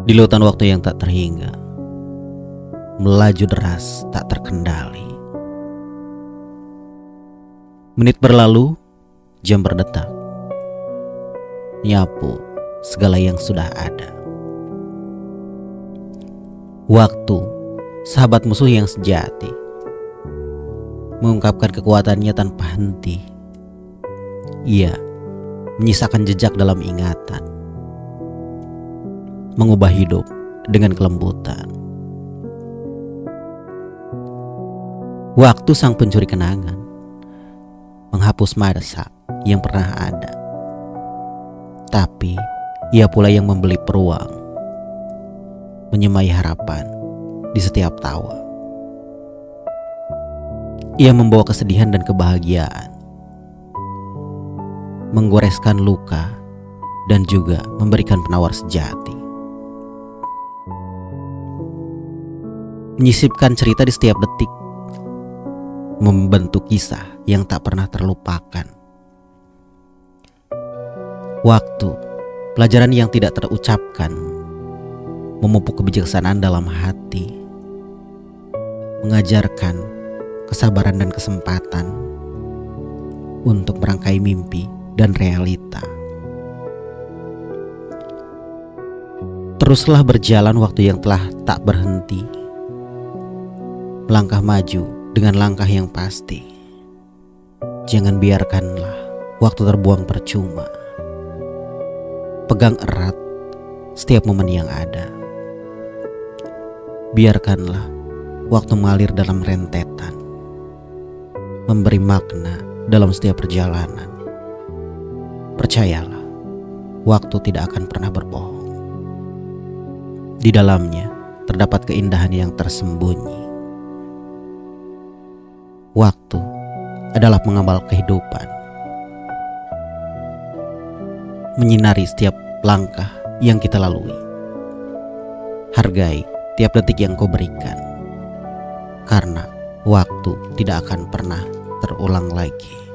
Di lautan waktu yang tak terhingga, melaju deras tak terkendali. Menit berlalu, jam berdetak, nyapu segala yang sudah ada. Waktu, sahabat musuh yang sejati, mengungkapkan kekuatannya tanpa henti. Ia menyisakan jejak dalam ingatan, mengubah hidup dengan kelembutan. Waktu sang pencuri kenangan, menghapus masa yang pernah ada. Tapi ia pula yang membeli peruang, menyemai harapan di setiap tawa. Ia membawa kesedihan dan kebahagiaan, menggoreskan luka, dan juga memberikan penawar sejati. Menyisipkan cerita di setiap detik, membentuk kisah yang tak pernah terlupakan. Waktu, pelajaran yang tidak terucapkan, memupuk kebijaksanaan dalam hati, mengajarkan kesabaran dan kesempatan untuk merangkai mimpi dan realita. Teruslah berjalan waktu yang telah tak berhenti, melangkah maju dengan langkah yang pasti. Jangan biarkanlah waktu terbuang percuma. Pegang erat setiap momen yang ada. Biarkanlah waktu mengalir dalam rentetan, memberi makna dalam setiap perjalanan. Percayalah, waktu tidak akan pernah berbohong. Di dalamnya terdapat keindahan yang tersembunyi. Waktu adalah pengawal kehidupan, menyinari setiap langkah yang kita lalui. Hargai tiap detik yang kau berikan, karena waktu tidak akan pernah terulang lagi.